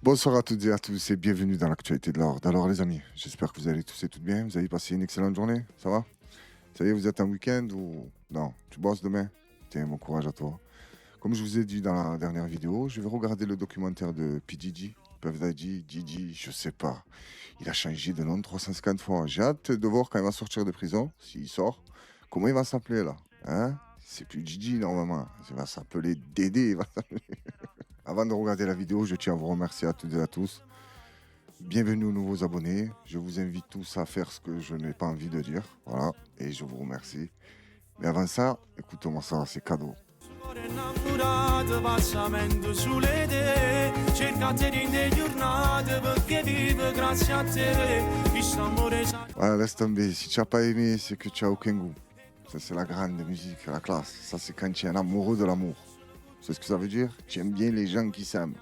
Bonsoir à toutes et à tous et bienvenue dans l'actualité de l'Horde. Alors les amis, j'espère que vous allez tous et toutes bien. Vous avez passé une excellente journée, ça va? Ça y est, vous êtes en week-end ou... Non, tu bosses demain? Tiens, bon courage à toi. Comme je vous ai dit dans la dernière vidéo, je vais regarder le documentaire de P. Diddy, Puff Daddy, Diddy, je sais pas. Il a changé de nom 350 fois. J'ai hâte de voir quand il va sortir de prison, s'il sort, comment il va s'appeler là. Hein? C'est plus Diddy normalement, il va s'appeler Dédé. Avant de regarder la vidéo, je tiens à vous remercier à toutes et à tous. Bienvenue aux nouveaux abonnés. Je vous invite tous à faire ce que je n'ai pas envie de dire. Voilà, et je vous remercie. Mais avant ça, écoutez-moi ça, c'est cadeau. Voilà, laisse tomber. Si tu n'as pas aimé, c'est que tu n'as aucun goût. Ça, c'est la grande musique, la classe. Ça, c'est quand tu es un amoureux de l'amour. C'est ce que ça veut dire? Tu aimes bien les gens qui s'aiment.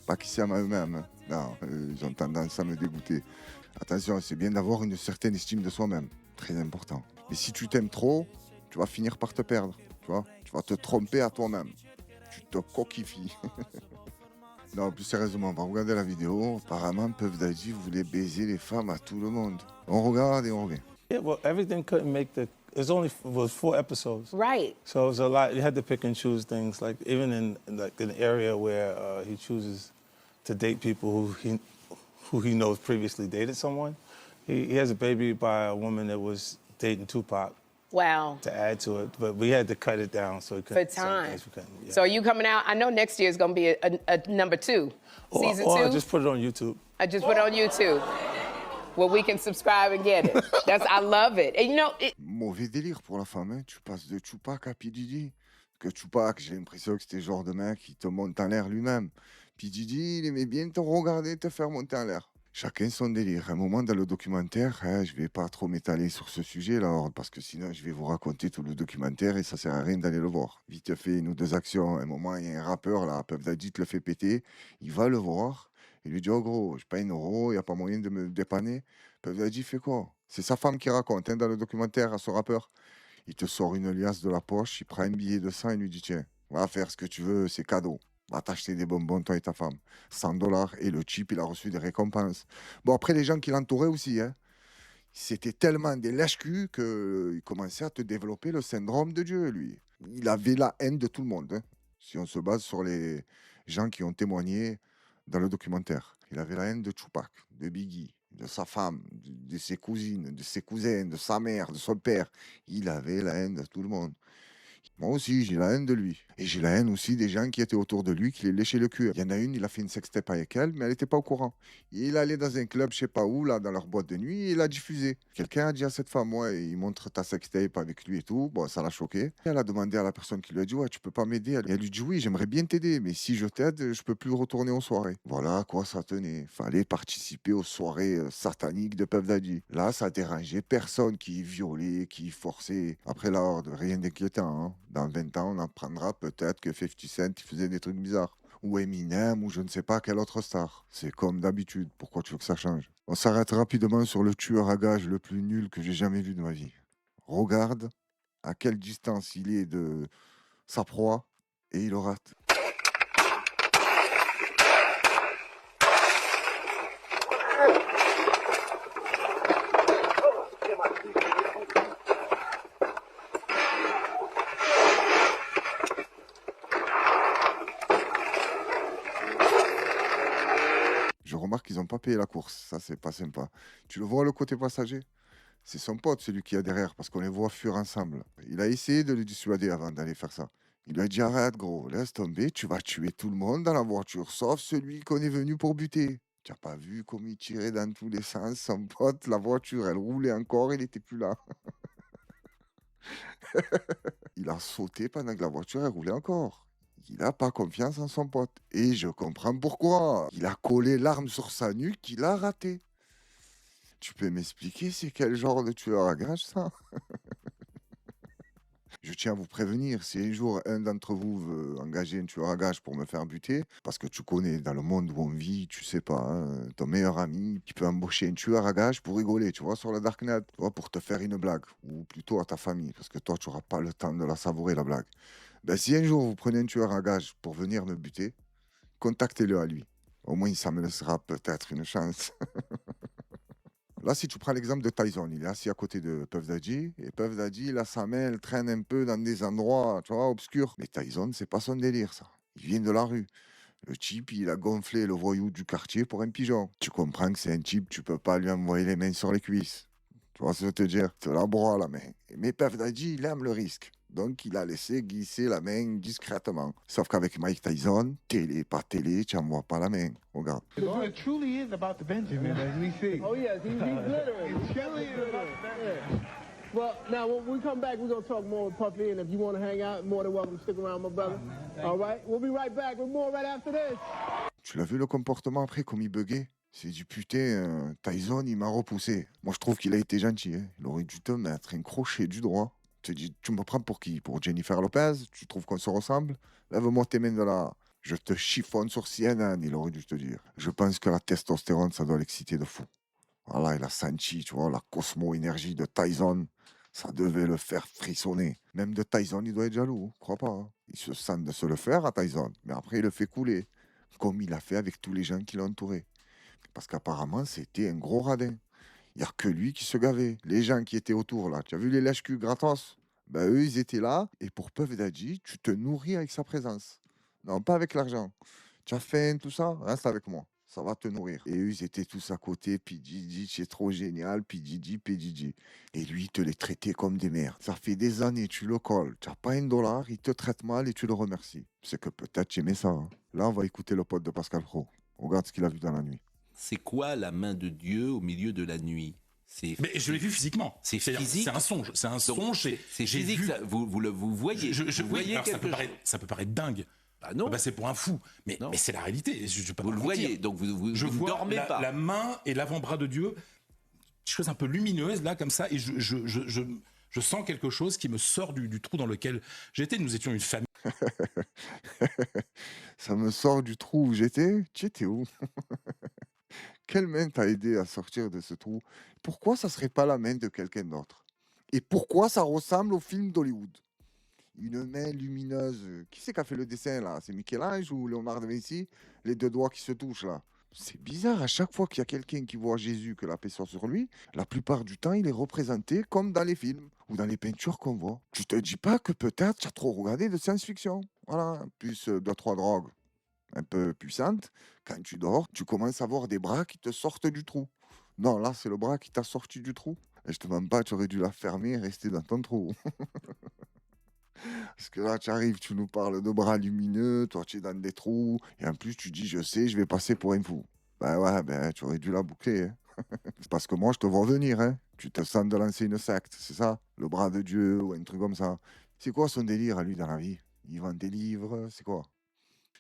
Pas qui s'aiment à eux-mêmes. Hein. Non, ils ont tendance à me dégoûter. Attention, c'est bien d'avoir une certaine estime de soi-même. Très important. Mais si tu t'aimes trop, tu vas finir par te perdre. Tu vois? Tu vas te tromper à toi-même. Tu te coquifies. Non, plus sérieusement, on va regarder la vidéo. Apparemment, Puff Daddy voulait baiser les femmes à tout le monde. On regarde et on revient. Yeah, well, everything couldn't make the. It's only was 4 episodes, Right. so it was a lot. You had to pick and choose things. Like even in like an area where he chooses to date people who he knows previously dated someone. He has a baby by a woman that was dating Tupac Wow. to add to it, but we had to cut it down so he For couldn't. some time. things we couldn't, yeah. So are you coming out? I know next year is going to be a number 2. Season or 2? I just put it on YouTube. I just put it on YouTube. Well, we can subscribe and get it. I love it. And you know, Mauvais délire pour la femme, hein. Tu passes de Tupac à P. Diddy. Parce que Tupac, j'ai l'impression que c'était le genre de mec qui te monte en l'air lui-même. P. Diddy, il aimait bien te regarder, te faire monter en l'air. Chacun son délire. À un moment dans le documentaire, hein, je vais pas trop m'étaler sur ce sujet là, parce que sinon je vais vous raconter tout le documentaire et ça sert à rien d'aller le voir. Vite fait, une ou deux actions. À un moment, il y a un rappeur là, Puff Daddy te le fait péter. Il va le voir. Il lui dit, oh gros, j'ai pas une euro, il n'y a pas moyen de me dépanner. Puff Daddy fait quoi? C'est sa femme qui raconte hein, dans le documentaire à ce rappeur. Il te sort une liasse de la poche, il prend un billet de 100 et lui dit, tiens, va faire ce que tu veux, c'est cadeau. Va t'acheter des bonbons, toi et ta femme. 100 $ et le type, il a reçu des récompenses. Bon, après, les gens qui l'entouraient aussi, hein, c'était tellement des lèche-culs qu'il commençait à te développer le syndrome de Dieu, lui. Il avait la haine de tout le monde, hein, si on se base sur les gens qui ont témoigné dans le documentaire. Il avait la haine de Tupac, de Biggie, de sa femme, de ses cousines, de ses cousins, de sa mère, de son père. Il avait la haine de tout le monde. Moi aussi, j'ai la haine de lui. Et j'ai la haine aussi des gens qui étaient autour de lui, qui les léchaient le cul. Il y en a une, il a fait une sextape avec elle, mais elle n'était pas au courant. Et il allait dans un club, je sais pas où, là, dans leur boîte de nuit, et il a diffusé. Quelqu'un a dit à cette femme, ouais, il montre ta sextape avec lui et tout. Bon, ça l'a choqué. Elle a demandé à la personne qui lui a dit, ouais, tu peux pas m'aider. Et elle lui dit, oui, j'aimerais bien t'aider, mais si je t'aide, je peux plus retourner aux soirées. Voilà à quoi ça tenait. Fallait participer aux soirées sataniques de Puff Daddy. Là, ça dérangeait personne qui violait, qui forçait. Après l'ordre, rien d'inquiétant, hein. Dans 20 ans, on apprendra peut-être que 50 Cent il faisait des trucs bizarres. Ou Eminem, ou je ne sais pas quelle autre star. C'est comme d'habitude. Pourquoi tu veux que ça change? On s'arrête rapidement sur le tueur à gages le plus nul que j'ai jamais vu de ma vie. Regarde à quelle distance il est de sa proie et il le rate. Je remarque qu'ils n'ont pas payé la course. Ça, c'est pas sympa. Tu le vois, le côté passager? C'est son pote, celui qui est derrière, parce qu'on les voit fuir ensemble. Il a essayé de le dissuader avant d'aller faire ça. Il lui a dit, arrête gros, laisse tomber, tu vas tuer tout le monde dans la voiture, sauf celui qu'on est venu pour buter. Tu n'as pas vu comme il tirait dans tous les sens, son pote, la voiture, elle roulait encore, il n'était plus là. Il a sauté pendant que la voiture, elle roulait encore. Il n'a pas confiance en son pote. Et je comprends pourquoi. Il a collé l'arme sur sa nuque, il a raté. Tu peux m'expliquer c'est quel genre de tueur à gages, ça? Je tiens à vous prévenir, si un jour un d'entre vous veut engager un tueur à gages pour me faire buter, parce que tu connais, dans le monde où on vit, tu sais pas, hein, ton meilleur ami qui peut embaucher un tueur à gages pour rigoler, tu vois, sur le Darknet, tu vois, pour te faire une blague, ou plutôt à ta famille, parce que toi, tu n'auras pas le temps de la savourer, la blague. Ben, si un jour vous prenez un tueur à gages pour venir me buter, contactez-le à lui. Au moins, ça me laissera peut-être une chance. Là, si tu prends l'exemple de Tyson, il est assis à côté de Puff Daddy, et Puff Daddy, là, sa main, elle traîne un peu dans des endroits, tu vois, obscurs. Mais Tyson, c'est pas son délire, ça. Il vient de la rue. Le type, il a gonflé le voyou du quartier pour un pigeon. Tu comprends que c'est un type, tu peux pas lui envoyer les mains sur les cuisses. Tu vois ce que je veux te dire? Tu la broie, la main. Mais Puff Daddy, il aime le risque. Donc, il a laissé glisser la main discrètement. Sauf qu'avec Mike Tyson, télé, pas télé, tu n'envoies pas la main. Regarde. It truly is about the Benjamin, as we see. Oh, yes, he's glittering. It truly is about the Benjamin. Well, now, when we come back, we're going to talk more with Puffy, and if you want to hang out, more than welcome to stick around, my brother. All right? We'll be right back with more right after this. Tu l'as vu le comportement après, comme il buguait? C'est du putain, Tyson, il m'a repoussé. Moi, je trouve qu'il a été gentil. Hein. Il aurait dû te mettre un crochet du droit. Tu te dis, tu me prends pour qui? Pour Jennifer Lopez? Tu trouves qu'on se ressemble? Lève-moi tes mains de là. Je te chiffonne sur CNN, il aurait dû te dire. Je pense que la testostérone, ça doit l'exciter de fou. Voilà, il a senti, tu vois, la cosmo-énergie de Tyson. Ça devait le faire frissonner. Même de Tyson, il doit être jaloux, crois pas. Hein. Il se sent de se le faire à Tyson, mais après, il le fait couler. Comme il a fait avec tous les gens qui l'ont entouré. Parce qu'apparemment, c'était un gros radin. Il n'y a que lui qui se gavait. Les gens qui étaient autour, là, tu as vu les lèches-culs gratos? Ben, eux, ils étaient là. Et pour Puff Daddy, tu te nourris avec sa présence. Non, pas avec l'argent. Tu as faim, tout ça? Reste avec moi. Ça va te nourrir. Et eux, ils étaient tous à côté. Puis Didi, c'est trop génial. Puis Didi, puis Didi. Et lui, il te les traitait comme des merdes. Ça fait des années, tu le colles. Tu n'as pas $1, il te traite mal et tu le remercies. C'est que peut-être tu aimais ça. Hein. Là, on va écouter le pote de Pascal Pro. Regarde ce qu'il a vu dans la nuit. C'est quoi la main de Dieu au milieu de la nuit? Mais je l'ai vu physiquement. C'est physique. C'est un songe. C'est un songe. C'est physique. Vu... Ça, vous voyez. Vous voyez ça peut paraître dingue. Bah non. Bah c'est pour un fou. Mais c'est la réalité. Je peux vous pas le voyez. Donc vous ne vois dormez pas. La main et l'avant-bras de Dieu, chose un peu lumineuse là comme ça, et je sens quelque chose qui me sort du trou dans lequel j'étais. Nous étions une famille. Ça me sort du trou où j'étais. Tu étais où? Quelle main t'a aidé à sortir de ce trou? Pourquoi ça serait pas la main de quelqu'un d'autre? Et pourquoi ça ressemble au film d'Hollywood? Une main lumineuse. Qui c'est qui a fait le dessin là? C'est Michel-Ange ou Léonard de Vinci? Les deux doigts qui se touchent là. C'est bizarre, à chaque fois qu'il y a quelqu'un qui voit Jésus, que la paix soit sur lui, la plupart du temps, il est représenté comme dans les films ou dans les peintures qu'on voit. Tu te dis pas que peut-être tu as trop regardé de science-fiction. Voilà, plus 2-3 drogues un peu puissantes. Quand tu dors, tu commences à voir des bras qui te sortent du trou. Non, là, c'est le bras qui t'a sorti du trou. Et je te demande pas, tu aurais dû la fermer et rester dans ton trou. Parce que là, tu arrives, tu nous parles de bras lumineux, toi, tu es dans des trous, et en plus, tu dis, je sais, je vais passer pour un fou. Ben ouais, tu aurais dû la boucler. Hein. C'est parce que moi, je te vois venir. Hein. Tu te sens de lancer une secte, c'est ça? Le bras de Dieu ou un truc comme ça. C'est quoi son délire à lui dans la vie? Il vend des livres, c'est quoi?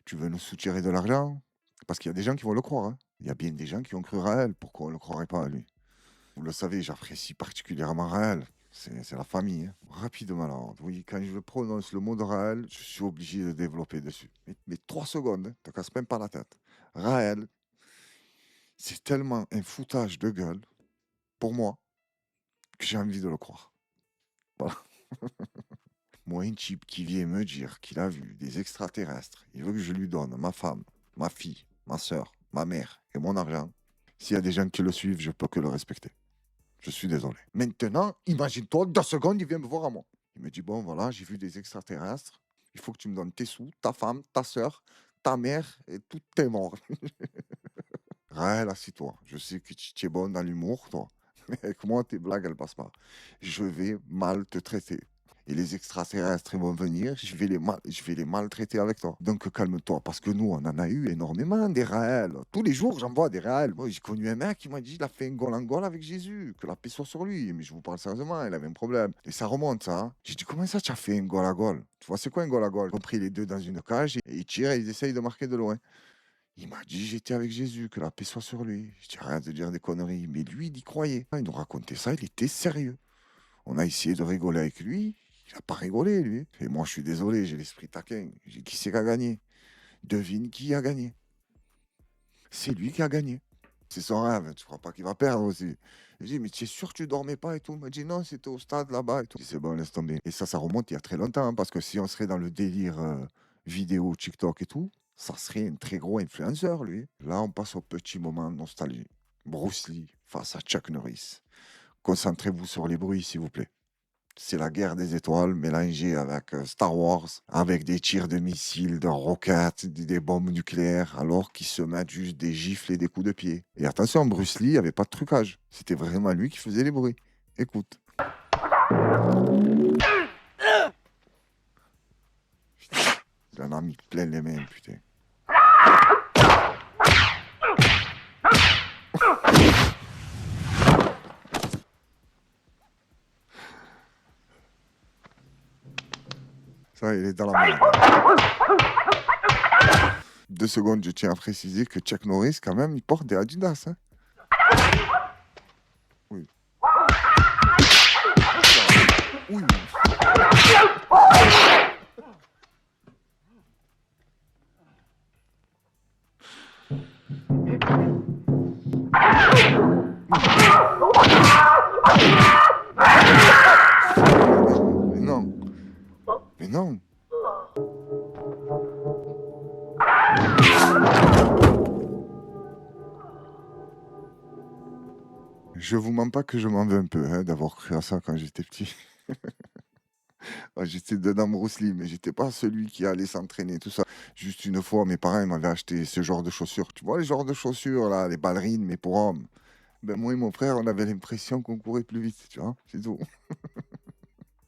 Tu veux nous soutirer de l'argent? Parce qu'il y a des gens qui vont le croire. Hein. Il y a bien des gens qui ont cru Raël. Pourquoi on ne le croirait pas à lui? Vous le savez, j'apprécie particulièrement Raël. C'est la famille. Hein. Rapidement, alors. Oui, quand je prononce le mot de Raël, je suis obligé de développer dessus. Mais 3 secondes, hein, te casse même pas la tête. Raël, c'est tellement un foutage de gueule, pour moi, que j'ai envie de le croire. Voilà. Moi, un type qui vient me dire qu'il a vu des extraterrestres, il veut que je lui donne ma femme, ma fille, ma soeur, ma mère et mon argent. S'il y a des gens qui le suivent, je peux que le respecter. Je suis désolé. Maintenant, imagine-toi, 2 secondes, il vient me voir à moi. Il me dit, bon, voilà, j'ai vu des extraterrestres. Il faut que tu me donnes tes sous, ta femme, ta soeur, ta mère et tous tes morts. Raël, assis-toi. Je sais que tu es bon dans l'humour, toi. Mais avec moi, tes blagues, elles passent pas. Je vais mal te traiter. Et les extraterrestres, ils vont venir, je vais les maltraiter avec toi. Donc calme-toi, parce que nous, on en a eu énormément des Raël. Tous les jours, j'en vois des Raël. Moi, j'ai connu un mec qui m'a dit, il a fait un goal en goal avec Jésus, que la paix soit sur lui. Mais je vous parle sérieusement, il avait un problème. Et ça remonte, ça. Hein. J'ai dit, comment ça, tu as fait un goal à goal? Tu vois, c'est quoi un goal à goal? Ils ont pris les deux dans une cage et ils tirent et ils essayent de marquer de loin. Il m'a dit, j'étais avec Jésus, que la paix soit sur lui. Je dis, arrête de dire des conneries. Mais lui, il y croyait. Il nous racontait ça, il était sérieux. On a essayé de rigoler avec lui. Il n'a pas rigolé, lui. Et moi, je suis désolé, j'ai l'esprit taquin. J'ai qui c'est qui a gagné? Devine qui a gagné. C'est lui qui a gagné. C'est son rêve, tu crois pas qu'il va perdre aussi. Je dis, mais tu es sûr que tu dormais pas et tout? Il m'a dit, non, c'était au stade là-bas et tout. C'est bon, laisse tomber. Et ça remonte il y a très longtemps, hein, parce que si on serait dans le délire vidéo, TikTok et tout, ça serait un très gros influenceur, lui. Là, on passe au petit moment de nostalgie. Bruce Lee face à Chuck Norris. Concentrez-vous sur les bruits, s'il vous plaît. C'est la guerre des étoiles mélangée avec Star Wars, avec des tirs de missiles, de roquettes, des bombes nucléaires, alors qu'ils se mettent juste des gifles et des coups de pied. Et attention, Bruce Lee, il n'y avait pas de trucage. C'était vraiment lui qui faisait les bruits. Écoute. Il en a mis plein les mains, putain. Ça, il est dans la merde. 2 secondes, je tiens à préciser que Chuck Norris, quand même, il porte des Adidas. Hein. Oui. Oui. Mais non. Mais non. Je vous mens pas que je m'en veux un peu hein, d'avoir cru à ça quand j'étais petit. J'étais dedans Bruce Lee, mais j'étais pas celui qui allait s'entraîner, tout ça. Juste une fois, mes parents ils m'avaient acheté ce genre de chaussures. Tu vois, les genres de chaussures, là, les ballerines, mais pour hommes. Ben, moi et mon frère, on avait l'impression qu'on courait plus vite, tu vois, c'est tout.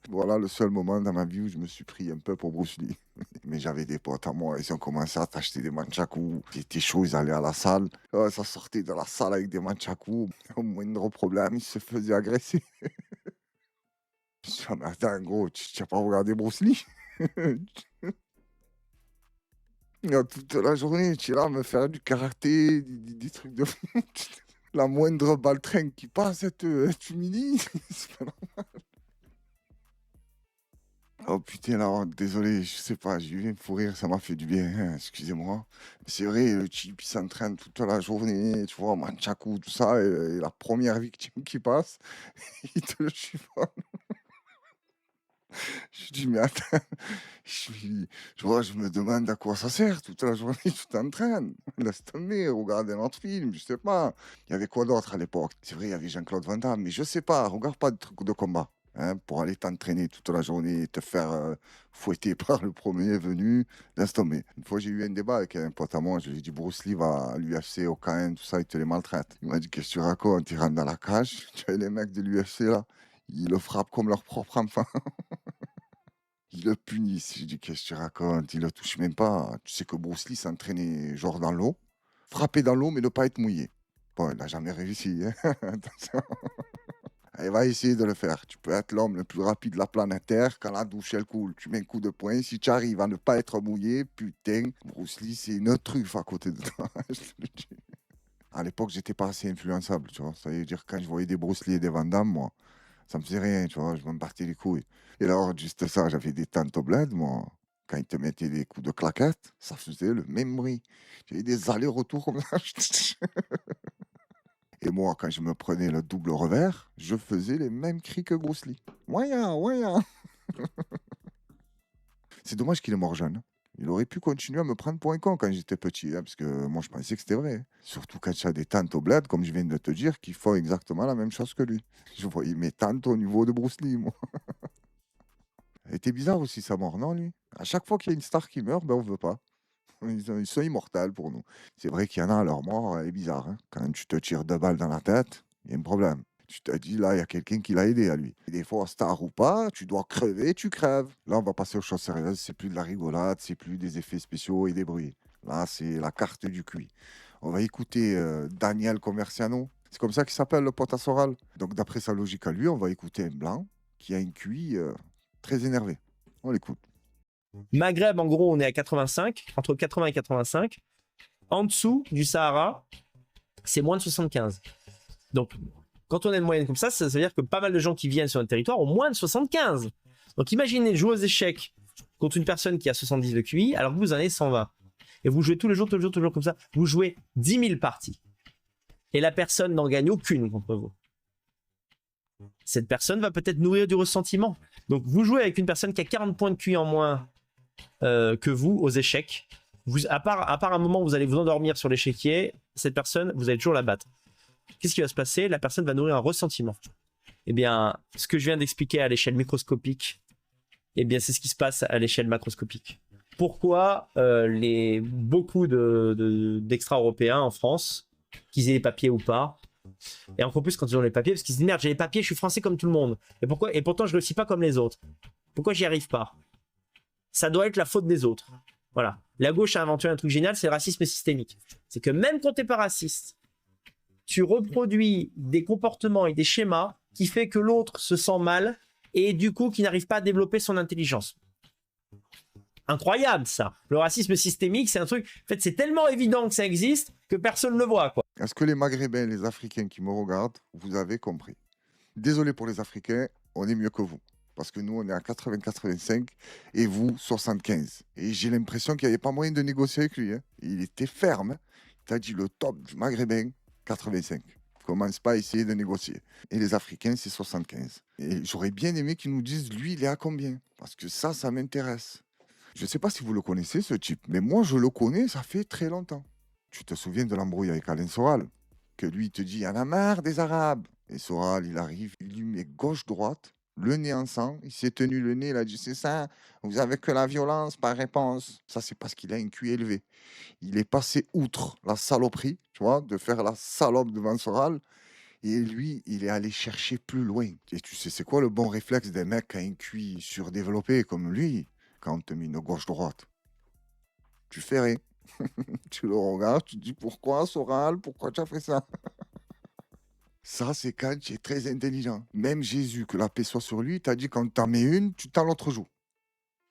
Voilà le seul moment dans ma vie où je me suis pris un peu pour Bruce Lee. Mais j'avais des potes à moi, ils ont commencé à t'acheter des manchakus. J'étais chaud, ils allaient à la salle. Ça sortait de la salle avec des manchakus. Au moindre problème, ils se faisaient agresser. Je me suis dit, mais attends, gros, tu n'as pas regardé Bruce Lee? Toute la journée, tu es là à me faire du karaté, des trucs de fou. La moindre baltringue qui passe, tu m'humilie. C'est pas normal. Oh putain, là, désolé, je sais pas, j'ai eu un fou rire, ça m'a fait du bien, hein, excusez-moi. Mais c'est vrai, le type, il s'entraîne toute la journée, tu vois, manchaku, tout ça, et la première victime qui passe, il te le chiffonne. Je dis, mais attends, je me demande à quoi ça sert toute la journée, tu t'entraînes. Laisse tomber, regarde un autre film, je sais pas. Il y avait quoi d'autre à l'époque? C'est vrai, il y avait Jean-Claude Van Damme, mais je sais pas, regarde pas de trucs de combat. Hein, pour aller t'entraîner toute la journée et te faire fouetter par le premier venu, laisse tomber. Une fois, j'ai eu un débat avec un pote à moi, je lui ai dit, Bruce Lee va à l'UFC, au KN, tout ça, il te les maltraite. Il m'a dit, qu'est-ce que tu racontes? Il rentre dans la cage, tu vois les mecs de l'UFC là, ils le frappent comme leur propre enfant. Ils le punissent. J'ai dit, qu'est-ce que tu racontes? Il le touche même pas. Tu sais que Bruce Lee s'entraînait genre dans l'eau, frapper dans l'eau, mais ne pas être mouillé. Bon, il n'a jamais réussi. Hein. Attention. Il va essayer de le faire. Tu peux être l'homme le plus rapide de la planète Terre. Quand la douche, elle coule, tu mets un coup de poing. Si tu arrives à ne pas être mouillé, putain, Bruce Lee, c'est une truffe à côté de toi. Je te le dis. À l'époque, j'étais pas assez influençable, tu vois. Ça veut dire, quand je voyais des Bruce Lee et des Van Damme, moi, ça me faisait rien, tu vois. Je me battais les couilles. Et alors, juste ça, j'avais des tantes au bled, moi. Quand ils te mettaient des coups de claquette, ça faisait le même bruit. J'avais des allers-retours comme ça. Et moi, quand je me prenais le double revers, je faisais les mêmes cris que Bruce Lee. Ouaya, ouaya. C'est dommage qu'il est mort jeune. Il aurait pu continuer à me prendre pour un con quand j'étais petit, hein, parce que moi, je pensais que c'était vrai. Surtout quand tu as des tantes au bled, comme je viens de te dire, qui font exactement la même chose que lui. Je voyais mes tantes au niveau de Bruce Lee, moi. Elle était bizarre aussi, sa mort, non, lui? À chaque fois qu'il y a une star qui meurt, ben, on veut pas. Ils sont immortels pour nous. C'est vrai qu'il y en a, leur mort, elle est bizarre. Hein. Quand tu te tires 2 balles dans la tête, il y a un problème. Tu te dis, là, il y a quelqu'un qui l'a aidé à lui. Et des fois, star ou pas, tu dois crever, tu crèves. Là, on va passer aux choses sérieuses. C'est plus de la rigolade, c'est plus des effets spéciaux et des bruits. Là, c'est la carte du QI. On va écouter Daniel Commerciano. C'est comme ça qu'il s'appelle, le potasse oral. Donc, d'après sa logique à lui, on va écouter un blanc qui a un QI très énervé. On l'écoute. Maghreb, en gros, on est à 85, entre 80 et 85. En dessous du Sahara, c'est moins de 75. Donc, quand on a une moyenne comme ça veut dire que pas mal de gens qui viennent sur notre territoire ont moins de 75. Donc, imaginez jouer aux échecs contre une personne qui a 70 de QI, alors que vous en avez 120. Et vous jouez tous les jours comme ça. Vous jouez 10 000 parties. Et la personne n'en gagne aucune contre vous. Cette personne va peut-être nourrir du ressentiment. Donc, vous jouez avec une personne qui a 40 points de QI en moins que vous aux échecs. À part un moment où vous allez vous endormir sur l'échiquier, cette personne, vous allez toujours la battre. Qu'est-ce qui va se passer? La personne va nourrir un ressentiment. Eh bien, ce que je viens d'expliquer à l'échelle microscopique, eh bien, c'est ce qui se passe à l'échelle macroscopique. Pourquoi beaucoup d'extra-européens en France, qu'ils aient les papiers ou pas, et encore plus quand ils ont les papiers, parce qu'ils se disent merde, j'ai les papiers, je suis français comme tout le monde. Et pourtant, je ne réussis pas comme les autres. Pourquoi j'y arrive pas? Ça doit être la faute des autres. Voilà. La gauche a inventé un truc génial, c'est le racisme systémique. C'est que même quand tu n'es pas raciste, tu reproduis des comportements et des schémas qui fait que l'autre se sent mal et du coup qui n'arrive pas à développer son intelligence. Incroyable ça. Le racisme systémique, c'est un truc. En fait, c'est tellement évident que ça existe que personne ne le voit, quoi. Est-ce que les Maghrébins, les Africains qui me regardent, vous avez compris? Désolé pour les Africains, on est mieux que vous. Parce que nous, on est à 80-85 et vous, 75. Et j'ai l'impression qu'il n'y avait pas moyen de négocier avec lui. Hein. Il était ferme. Hein. Il t'a dit le top du Maghrébin, 85. Commence pas à essayer de négocier. Et les Africains, c'est 75. Et j'aurais bien aimé qu'ils nous disent, lui, il est à combien? Parce que ça m'intéresse. Je ne sais pas si vous le connaissez, ce type, mais moi, je le connais, ça fait très longtemps. Tu te souviens de l'embrouille avec Alain Soral? Que lui, il te dit, il y en a marre des Arabes. Et Soral, il arrive, il lui met gauche-droite, le nez en sang, il s'est tenu le nez, il a dit, c'est ça, vous avez que la violence par réponse. Ça, c'est parce qu'il a un QI élevé. Il est passé outre la saloperie, tu vois, de faire la salope devant Soral. Et lui, il est allé chercher plus loin. Et tu sais, c'est quoi le bon réflexe des mecs qui ont un QI surdéveloppé comme lui? Quand on te met une gauche-droite, tu fais rien. Tu le regardes, tu te dis pourquoi, Soral, pourquoi tu as fait ça? Ça, c'est quand tu es très intelligent. Même Jésus, que la paix soit sur lui, t'a dit quand tu en mets une, tu t'en l'autre joue.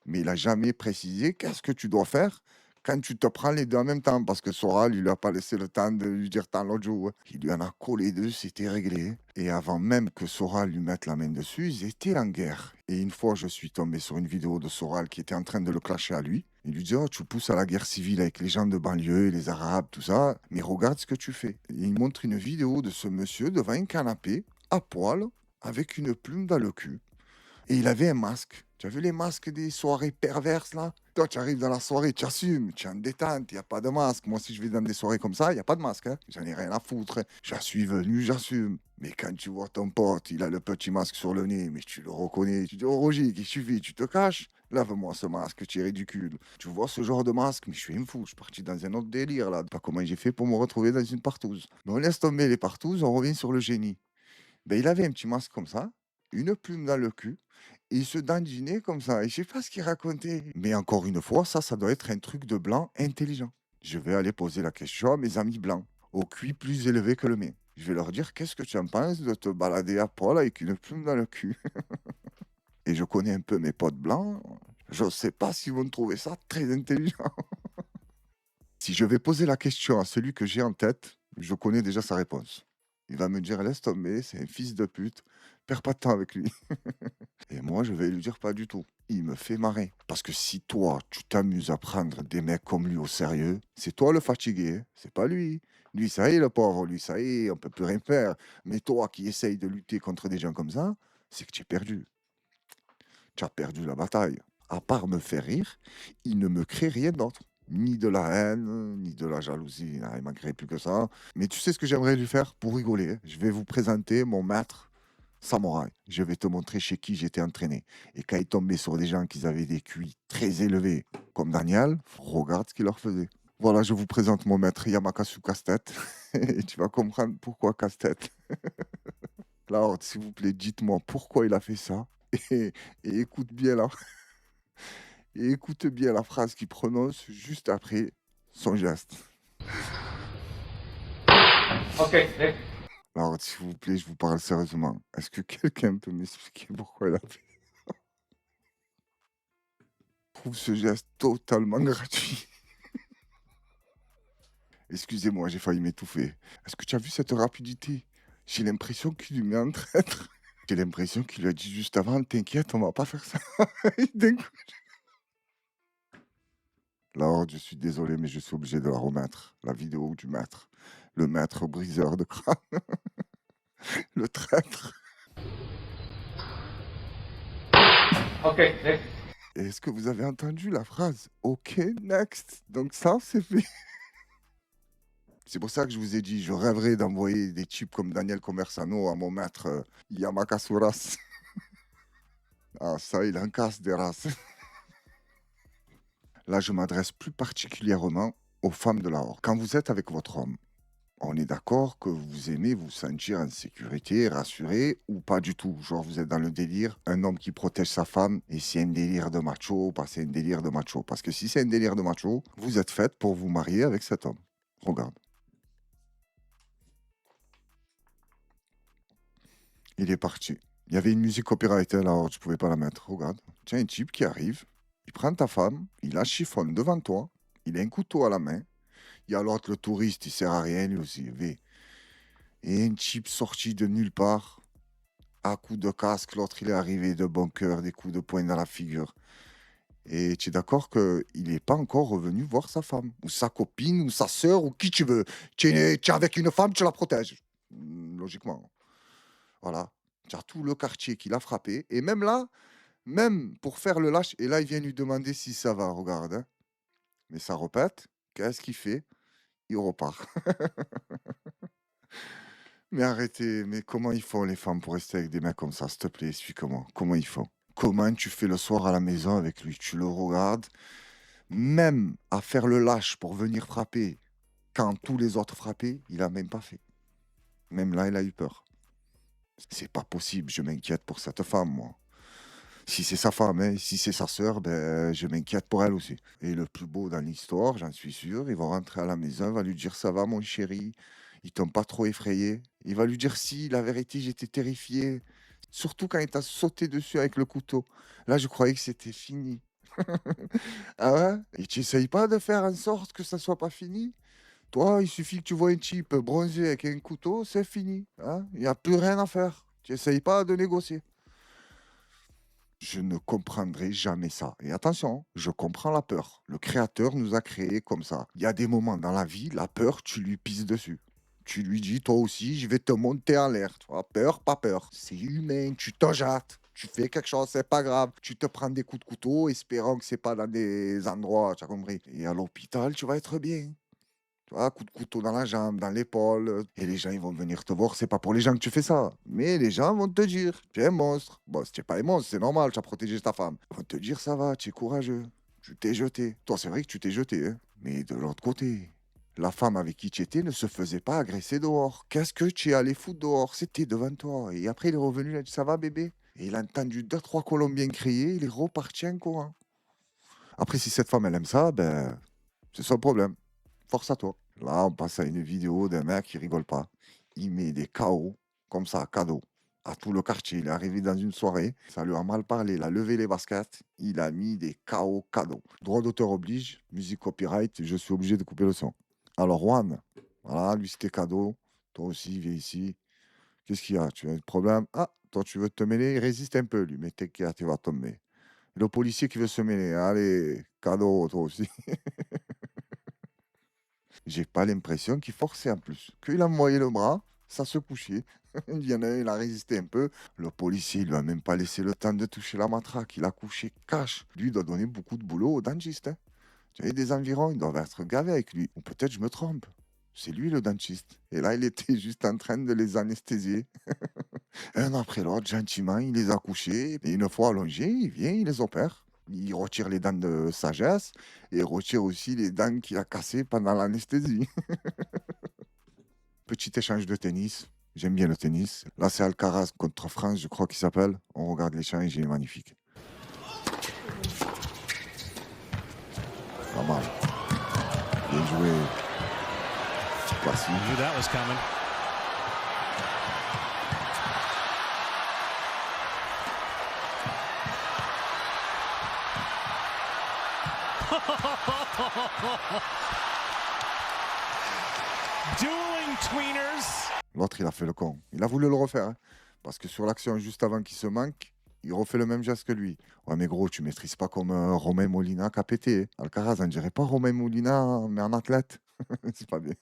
Mais il n'a jamais précisé qu'est-ce que tu dois faire quand tu te prends les deux en même temps. Parce que Soral, il lui a pas laissé le temps de lui dire t'en l'autre joue. Il lui en a collé deux, c'était réglé. Et avant même que Soral lui mette la main dessus, ils étaient en guerre. Et une fois, je suis tombé sur une vidéo de Soral qui était en train de le clasher à lui. Il lui dit, oh, tu pousses à la guerre civile avec les gens de banlieue, les Arabes, tout ça. Mais regarde ce que tu fais. Et il montre une vidéo de ce monsieur devant un canapé, à poil, avec une plume dans le cul. Et il avait un masque. Tu as vu les masques des soirées perverses, là? Toi, tu arrives dans la soirée, tu assumes, tu es en détente, il n'y a pas de masque. Moi, si je vais dans des soirées comme ça, il n'y a pas de masque. Hein. J'en ai rien à foutre. Hein. Je suis venu, j'assume. Mais quand tu vois ton pote, il a le petit masque sur le nez, mais tu le reconnais. Tu dis, oh Roger, qu'est-ce que tu fais? Tu te caches? Lave-moi ce masque, tu es ridicule. Tu vois ce genre de masque, mais je suis un fou. Je suis parti dans un autre délire, là. Pas comment j'ai fait pour me retrouver dans une partouze. Mais on laisse tomber les partouzes, on revient sur le génie. Ben, il avait un petit masque comme ça, une plume dans le cul. Et il se dandinait comme ça. Et je sais pas ce qu'il racontait. Mais encore une fois, ça doit être un truc de blanc intelligent. Je vais aller poser la question à mes amis blancs, au QI plus élevé que le mien. Je vais leur dire, qu'est-ce que tu en penses de te balader à poil avec une plume dans le cul? Et je connais un peu mes potes blancs. Je sais pas s'ils vont trouver ça très intelligent. Si je vais poser la question à celui que j'ai en tête, je connais déjà sa réponse. Il va me dire, laisse tomber, c'est un fils de pute. Perds pas de temps avec lui. Et moi, je vais lui dire pas du tout. Il me fait marrer. Parce que si toi, tu t'amuses à prendre des mecs comme lui au sérieux, c'est toi le fatigué, hein. C'est pas lui. Lui, ça y est, le pauvre, lui, ça y est, on peut plus rien faire. Mais toi qui essayes de lutter contre des gens comme ça, c'est que tu es perdu. Tu as perdu la bataille. À part me faire rire, il ne me crée rien d'autre. Ni de la haine, ni de la jalousie. Ah, il m'en crée plus que ça. Mais tu sais ce que j'aimerais lui faire pour rigoler? Je vais vous présenter mon maître samouraï. Je vais te montrer chez qui j'étais entraîné. Et quand il tombait sur des gens qui avaient des QI très élevés, comme Daniel, regarde ce qu'il leur faisait. Voilà, je vous présente mon maître Yamakasu Casse-Tête. Et tu vas comprendre pourquoi Casse-Tête. Alors, s'il vous plaît, dites-moi pourquoi il a fait ça. Et écoute bien là. Et écoute bien la phrase qu'il prononce juste après son geste. Ok, next. Alors, s'il vous plaît, je vous parle sérieusement. Est-ce que quelqu'un peut m'expliquer pourquoi il a fait ça? Je trouve ce geste totalement gratuit. Excusez-moi, j'ai failli m'étouffer. Est-ce que tu as vu cette rapidité? J'ai l'impression qu'il lui met en traître. J'ai l'impression qu'il lui a dit juste avant, t'inquiète, on va pas faire ça. D'un coup, alors, je suis désolé, mais je suis obligé de la remettre. La vidéo du maître. Le maître briseur de crâne. Le traître. Ok, next. Est-ce que vous avez entendu la phrase « OK, next ». Donc ça, c'est fait. C'est pour ça que je vous ai dit, je rêverais d'envoyer des types comme Daniel Commersano à mon maître Yamakasuras. Ah, ça, il en casse des races. Là, je m'adresse plus particulièrement aux femmes de la horde. Quand vous êtes avec votre homme, on est d'accord que vous aimez vous sentir en sécurité, rassuré, ou pas du tout. Genre, vous êtes dans le délire, un homme qui protège sa femme, et c'est un délire de macho, pas c'est un délire de macho. Parce que si c'est un délire de macho, vous êtes faite pour vous marier avec cet homme. Regarde. Il est parti. Il y avait une musique copyrightée, alors je pouvais pas la mettre. Regarde. Tiens, un type qui arrive, il prend ta femme, il la chiffonne devant toi, il a un couteau à la main. Il y a l'autre, le touriste, il sert à rien, lui aussi. Et un type sorti de nulle part, à coups de casque, l'autre, il est arrivé de bon cœur, des coups de poing dans la figure. Et tu es d'accord qu'il n'est pas encore revenu voir sa femme, ou sa copine, ou sa sœur, ou qui tu veux. Tu es avec une femme, tu la protèges. Logiquement. Voilà. Tu as tout le quartier qui l'a frappé. Et même là, même pour faire le lâche, et là, il vient lui demander si ça va, regarde. Hein. Mais ça répète. Qu'est-ce qu'il fait? Il repart. Mais arrêtez, mais comment ils font les femmes pour rester avec des mecs comme ça, s'il te plaît, explique-moi. Comment ils font? Comment tu fais le soir à la maison avec lui? Tu le regardes, même à faire le lâche pour venir frapper, quand tous les autres frappaient, il a même pas fait. Même là, il a eu peur. C'est pas possible, je m'inquiète pour cette femme, moi. Si c'est sa femme, hein, si c'est sa sœur, ben, je m'inquiète pour elle aussi. Et le plus beau dans l'histoire, j'en suis sûr, il va rentrer à la maison, il va lui dire « Ça va, mon chéri ?» Il tombe pas trop effrayé. Il va lui dire « Si, la vérité, j'étais terrifié. » Surtout quand il t'a sauté dessus avec le couteau. Là, je croyais que c'était fini. Ah ouais? Et tu n'essayes pas de faire en sorte que ça soit pas fini? Toi, il suffit que tu vois un type bronzé avec un couteau, c'est fini. Hein? Il n'y a plus rien à faire. Tu n'essayes pas de négocier. Je ne comprendrai jamais ça. Et attention, je comprends la peur. Le créateur nous a créés comme ça. Il y a des moments dans la vie, la peur, tu lui pisses dessus. Tu lui dis, toi aussi, je vais te monter en l'air. Tu vois, peur, pas peur. C'est humain, tu te jattes. Tu fais quelque chose, c'est pas grave. Tu te prends des coups de couteau, espérant que c'est pas dans des endroits, tu as compris. Et à l'hôpital, tu vas être bien. Tu vois, coup de couteau dans la jambe, dans l'épaule. Et les gens, ils vont venir te voir. C'est pas pour les gens que tu fais ça. Mais les gens vont te dire, tu es un monstre. Bon, si tu n'es pas un monstre, c'est normal, tu as protégé ta femme. Ils vont te dire, ça va, tu es courageux. Tu t'es jeté. Toi, c'est vrai que tu t'es jeté, hein. Mais de l'autre côté, la femme avec qui tu étais ne se faisait pas agresser dehors. Qu'est-ce que tu es allé foutre dehors? C'était devant toi. Et après, il est revenu, il a dit, ça va, bébé? Et il a entendu 2-3 Colombiens crier, il est reparti en courant. Après, si cette femme, elle aime ça, ben, c'est son problème. Force à toi. Là, on passe à une vidéo d'un mec qui rigole pas. Il met des KO, comme ça, cadeau, à tout le quartier. Il est arrivé dans une soirée, ça lui a mal parlé. Il a levé les baskets, il a mis des KO cadeaux. Droit d'auteur oblige, musique copyright, je suis obligé de couper le son. Alors, Juan, voilà, lui c'était cadeau. Toi aussi, viens ici. Qu'est-ce qu'il y a? Tu as un problème? Ah, toi, tu veux te mêler? Il résiste un peu, lui, mais t'inquiète, il va tomber. Le policier qui veut se mêler, allez, cadeau, toi aussi. J'ai pas l'impression qu'il forçait en plus. Qu'il a envoyé le bras, ça se couchait. Il y en a un, il a résisté un peu. Le policier, il lui a même pas laissé le temps de toucher la matraque. Il a couché cash. Lui, il doit donner beaucoup de boulot au dentiste. Hein. Tu sais, des environs, ils doivent être gavés avec lui. Ou peut-être je me trompe. C'est lui le dentiste. Et là, il était juste en train de les anesthésier. Un après l'autre, gentiment, il les a couchés. Et une fois allongés, il vient, il les opère. Il retire les dents de sagesse et il retire aussi les dents qu'il a cassées pendant l'anesthésie. Petit échange de tennis. J'aime bien le tennis. Là, c'est Alcaraz contre France, je crois qu'il s'appelle. On regarde l'échange, il est magnifique. Pas mal. Bien joué. Classique. Dueling tweeners. L'autre, il a fait le con. Il a voulu le refaire. Hein, parce que sur l'action juste avant qu'il se manque, il refait le même geste que lui. Ouais, mais gros, tu maîtrises pas comme Romain Molina qui a pété. Alcaraz, on dirait pas Romain Molina, mais en athlète. C'est pas bien.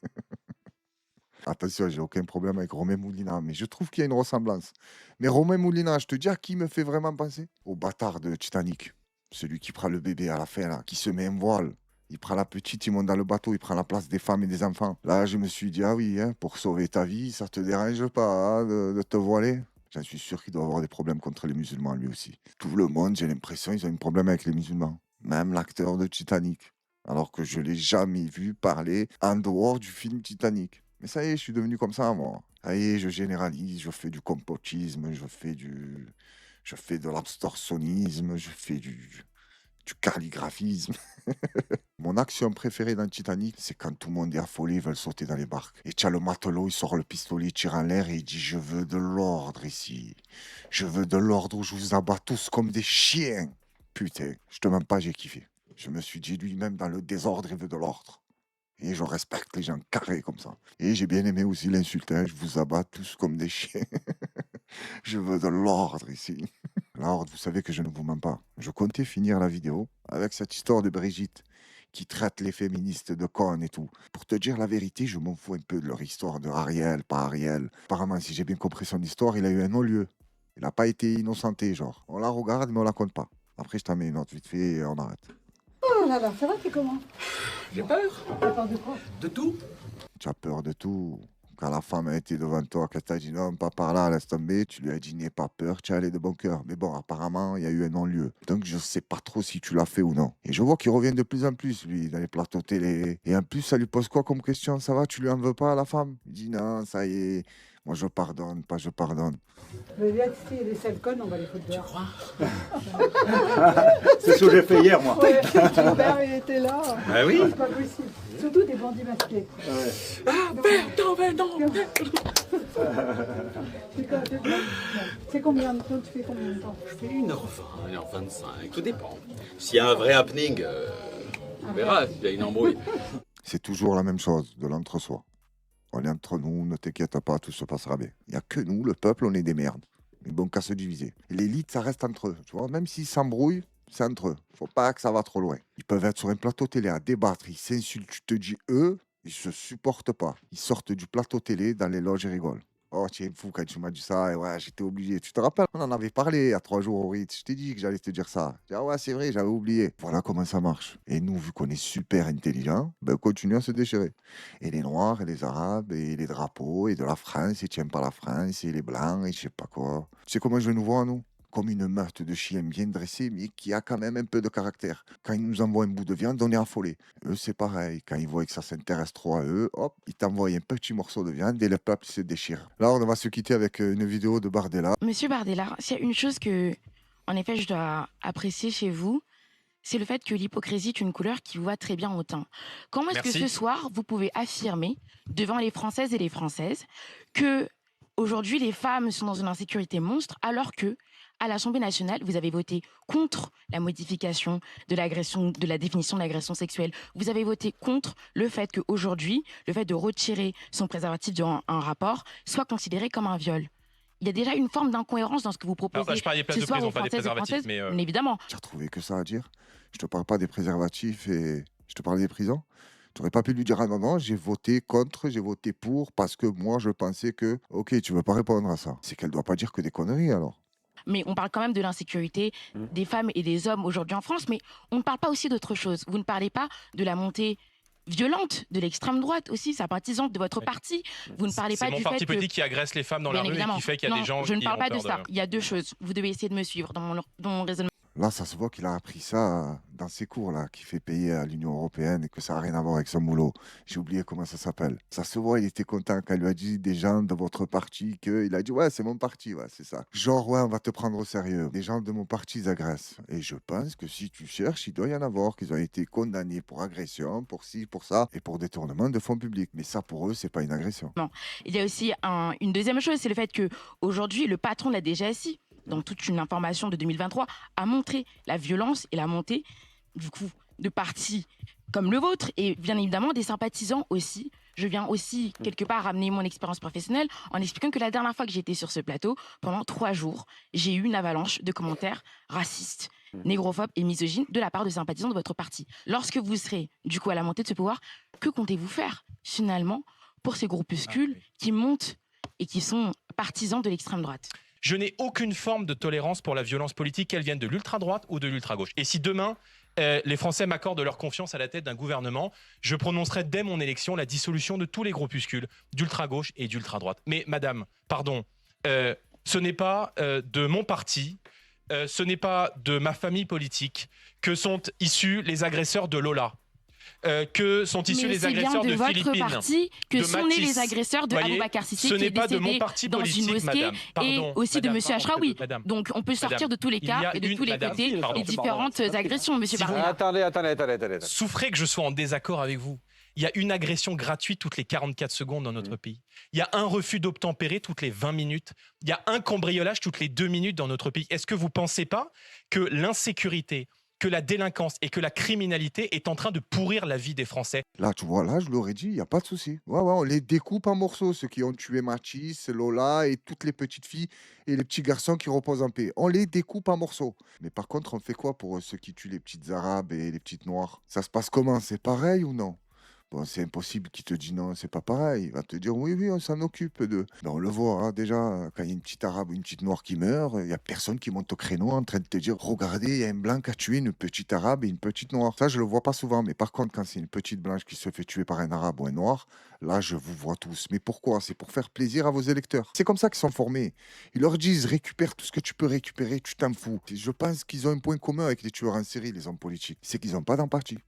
Attention, j'ai aucun problème avec Romain Molina, mais je trouve qu'il y a une ressemblance. Mais Romain Molina, je te dis à qui me fait vraiment penser? Au bâtard de Titanic. Celui qui prend le bébé à la fin, là, qui se met un voile. Il prend la petite, il monte dans le bateau, il prend la place des femmes et des enfants. Là, je me suis dit, ah oui, hein, pour sauver ta vie, ça te dérange pas hein, de te voiler? J'en suis sûr qu'il doit avoir des problèmes contre les musulmans, lui aussi. Tout le monde, j'ai l'impression, ils ont un problème avec les musulmans. Même l'acteur de Titanic. Alors que je ne l'ai jamais vu parler en dehors du film Titanic. Mais ça y est, je suis devenu comme ça, moi. Ça y est, je généralise, je fais du complotisme, je fais de l'abstentionnisme, je fais du calligraphisme. Mon action préférée dans Titanic, c'est quand tout le monde est affolé, ils veulent sauter dans les barques. Et tu as le matelot, il sort le pistolet, il tire en l'air et il dit « Je veux de l'ordre ici. Je veux de l'ordre où je vous abats tous comme des chiens. » Putain, je te mens pas, j'ai kiffé. Je me suis dit, lui-même, dans le désordre, il veut de l'ordre. Et je respecte les gens carrés comme ça. Et j'ai bien aimé aussi l'insulte, hein, je vous abats tous comme des chiens. Je veux de l'ordre ici. L'ordre, vous savez que je ne vous mens pas. Je comptais finir la vidéo avec cette histoire de Brigitte qui traite les féministes de connes et tout. Pour te dire la vérité, je m'en fous un peu de leur histoire de Ariel, pas Ariel. Apparemment, si j'ai bien compris son histoire, il a eu un non-lieu. Il n'a pas été innocenté, genre. On la regarde, mais on la compte pas. Après, je t'en mets une autre vite fait et on arrête. Oh là là, ça va, t'es comment? J'ai peur. T'as peur de quoi? De tout. Tu as peur de tout. Quand la femme a été devant toi, qu'elle t'a dit non, pas par là, laisse tomber, tu lui as dit n'aie pas peur, tu es allé de bon cœur. Mais bon, apparemment, il y a eu un non-lieu. Donc, je sais pas trop si tu l'as fait ou non. Et je vois qu'il revient de plus en plus, lui, dans les plateaux télé. Et en plus, ça lui pose quoi comme question? Ça va, tu lui en veux pas à la femme? Il dit non, ça y est, moi je pardonne, pas je pardonne. Mais viens, si les sales connes, on va les foutre dehors. C'est ce que j'ai fait hier, moi. Ouais, Robert, il était là. Ah oui. C'est pas possible. Surtout des bandits masqués. Ah, non. C'est combien de temps? Tu fais combien de temps? Je fais 1h20, 1h25, tout dépend. S'il y a un vrai happening, on verra, s'il y a une embrouille. C'est toujours la même chose, de l'entre-soi. On est entre nous, ne t'inquiète pas, tout se passera bien. Il n'y a que nous, le peuple, on est des merdes. Mais bon, qu'à se diviser. L'élite, ça reste entre eux. Tu vois, même s'ils s'embrouillent, c'est entre eux. Faut pas que ça va trop loin. Ils peuvent être sur un plateau télé à débattre, ils s'insultent, tu te dis eux, ils se supportent pas. Ils sortent du plateau télé dans les loges et rigolent. Oh, tu es fou quand tu m'as dit ça, et ouais, j'étais obligé. Tu te rappelles, on en avait parlé il y a 3 jours au Ritz. Je t'ai dit que j'allais te dire ça. J'ai dit, ah ouais, c'est vrai, j'avais oublié. Voilà comment ça marche. Et nous, vu qu'on est super intelligents, ben, on continue à se déchirer. Et les Noirs, et les Arabes, et les drapeaux, et de la France, et tu n'aimes pas la France, et les Blancs, et je sais pas quoi. Tu sais comment je nous vois, nous? Comme une meute de chiens bien dressés, mais qui a quand même un peu de caractère. Quand ils nous envoient un bout de viande, on est affolé. Eux, c'est pareil. Quand ils voient que ça s'intéresse trop à eux, hop, ils t'envoient un petit morceau de viande et le peuple se déchire. Là, on va se quitter avec une vidéo de Bardella. Monsieur Bardella, s'il y a une chose que, en effet, je dois apprécier chez vous, c'est le fait que l'hypocrisie est une couleur qui vous va très bien au teint. Comment est-ce que ce soir, vous pouvez affirmer devant les Françaises et les Françaises que aujourd'hui les femmes sont dans une insécurité monstre, alors que à l'Assemblée nationale, vous avez voté contre la modification de l'agression, de la définition de l'agression sexuelle. Vous avez voté contre le fait qu'aujourd'hui, le fait de retirer son préservatif durant un rapport soit considéré comme un viol. Il y a déjà une forme d'incohérence dans ce que vous proposez. Alors, je parlais des places de prison, pas des préservatifs, mais évidemment. Tu as trouvé que ça à dire? Je te parle pas des préservatifs et je te parle des prisons. Tu n'aurais pas pu lui dire, ah non, non, j'ai voté contre, j'ai voté pour, parce que moi, je pensais que, ok, tu ne veux pas répondre à ça. C'est qu'elle ne doit pas dire que des conneries, alors. Mais on parle quand même de l'insécurité des femmes et des hommes aujourd'hui en France, mais on ne parle pas aussi d'autre chose. Vous ne parlez pas de la montée violente de l'extrême droite aussi, sympathisante de votre parti. Vous ne parlez pas du fait que... C'est mon parti politique qui agresse les femmes dans la rue et qui fait qu'il y a des gens qui ont peur. Je ne parle pas de ça. Il y a 2 choses. Vous devez essayer de me suivre dans mon raisonnement. Là, ça se voit qu'il a appris ça dans ses cours, là, qu'il fait payer à l'Union européenne et que ça n'a rien à voir avec son boulot. J'ai oublié comment ça s'appelle. Ça se voit, il était content quand il lui a dit des gens de votre parti qu'il a dit, ouais, c'est mon parti, ouais, c'est ça. Genre, ouais, on va te prendre au sérieux. Les gens de mon parti, ils agressent. Et je pense que si tu cherches, il doit y en avoir, qu'ils ont été condamnés pour agression, pour ci, pour ça, et pour détournement de fonds publics. Mais ça, pour eux, c'est pas une agression. Non. Il y a aussi une deuxième chose, c'est le fait qu'aujourd'hui, le patron de la DGSI, dans toute une information de 2023, a montré la violence et la montée, du coup, de partis comme le vôtre, et bien évidemment des sympathisants aussi. Je viens aussi, quelque part, ramener mon expérience professionnelle en expliquant que la dernière fois que j'étais sur ce plateau, pendant 3 jours, j'ai eu une avalanche de commentaires racistes, négrophobes et misogynes de la part de sympathisants de votre parti. Lorsque vous serez, du coup, à la montée de ce pouvoir, que comptez-vous faire, finalement, pour ces groupuscules qui montent et qui sont partisans de l'extrême droite? Je n'ai aucune forme de tolérance pour la violence politique, qu'elle vienne de l'ultra-droite ou de l'ultra-gauche. Et si demain, les Français m'accordent leur confiance à la tête d'un gouvernement, je prononcerai dès mon élection la dissolution de tous les groupuscules d'ultra-gauche et d'ultra-droite. Mais madame, pardon, ce n'est pas de mon parti, ce n'est pas de ma famille politique que sont issus les agresseurs de Lola. Que sont issus les agresseurs de Philippines. C'est bien de votre parti que de sont nés Matisse. les agresseurs de Voyez, Aboubacar Cissé ce qui n'est est pas de décédé mon parti dans politique, une mosquée madame. et Pardon, aussi madame, de Monsieur pardon, Ashraoui. madame. Donc on peut sortir Madame, de tous les il y a cas et de une- tous les madame, côtés pardon, les différentes agressions, Monsieur Si vous- Barnier. Attendez. Souffrez que je sois en désaccord avec vous. Il y a une agression gratuite toutes les 44 secondes dans notre pays. Il y a un refus d'obtempérer toutes les 20 minutes. Il y a un cambriolage toutes les 2 minutes dans notre pays. Est-ce que vous ne pensez pas que l'insécurité, que la délinquance et que la criminalité est en train de pourrir la vie des Français? Là, tu vois, là, je l'aurais dit, il n'y a pas de souci. Ouais, on les découpe en morceaux, ceux qui ont tué Matisse, Lola et toutes les petites filles et les petits garçons qui reposent en paix. On les découpe en morceaux. Mais par contre, on fait quoi pour ceux qui tuent les petites arabes et les petites noires? Ça se passe comment? C'est pareil ou non? Bon, c'est impossible qu'il te dise non, c'est pas pareil. Il va te dire oui, on s'en occupe de. Mais on le voit hein, déjà, quand il y a une petite arabe ou une petite noire qui meurt, il n'y a personne qui monte au créneau en train de te dire regardez, il y a un blanc qui a tué une petite arabe et une petite noire. Ça, je le vois pas souvent. Mais par contre, quand c'est une petite blanche qui se fait tuer par un arabe ou un noir, là, je vous vois tous. Mais pourquoi? C'est pour faire plaisir à vos électeurs. C'est comme ça qu'ils sont formés. Ils leur disent récupère tout ce que tu peux récupérer, tu t'en fous. Et je pense qu'ils ont un point commun avec les tueurs en série, les hommes politiques. C'est qu'ils n'ont pas d'empathie.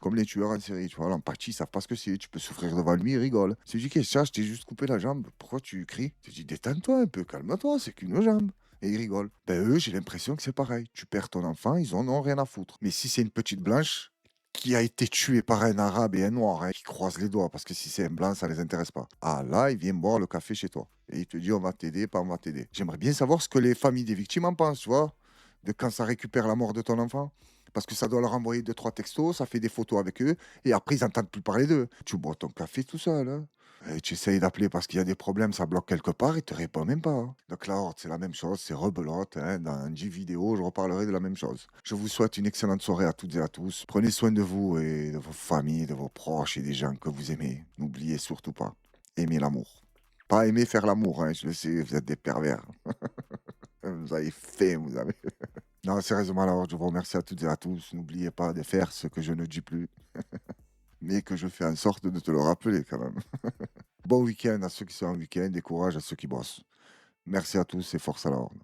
Comme les tueurs en série, tu vois, l'empathie, ils savent pas ce que c'est. Tu peux souffrir devant lui, il rigole. C'est dit, qu'est-ce que je t'ai juste coupé la jambe. Pourquoi tu cries? Tu dis, détends-toi un peu, calme-toi, c'est qu'une jambe. Et ils rigolent. Ben eux, j'ai l'impression que c'est pareil. Tu perds ton enfant, ils en ont rien à foutre. Mais si c'est une petite blanche qui a été tuée par un arabe et un noir, hein, qui croisent les doigts, parce que si c'est un blanc, ça les intéresse pas. Ah là, il vient boire le café chez toi. Et il te dit, on va t'aider, pas on va t'aider. J'aimerais bien savoir ce que les familles des victimes en pensent, tu vois, de quand ça récupère la mort de ton enfant. Parce que ça doit leur envoyer 2-3 textos, ça fait des photos avec eux, et après ils n'entendent plus parler d'eux. Tu bois ton café tout seul, hein. Et tu essayes d'appeler parce qu'il y a des problèmes, ça bloque quelque part, ils te répondent même pas. Hein. Donc la horde, c'est la même chose, c'est rebelote. Hein. Dans 10 vidéos, je reparlerai de la même chose. Je vous souhaite une excellente soirée à toutes et à tous. Prenez soin de vous et de vos familles, de vos proches et des gens que vous aimez. N'oubliez surtout pas, aimez l'amour. Pas aimer faire l'amour, hein, je le sais, vous êtes des pervers. Vous avez fait, vous avez... Non, sérieusement, alors, je vous remercie à toutes et à tous. N'oubliez pas de faire ce que je ne dis plus, mais que je fais en sorte de te le rappeler quand même. Bon week-end à ceux qui sont en week-end et courage à ceux qui bossent. Merci à tous et force à la horde.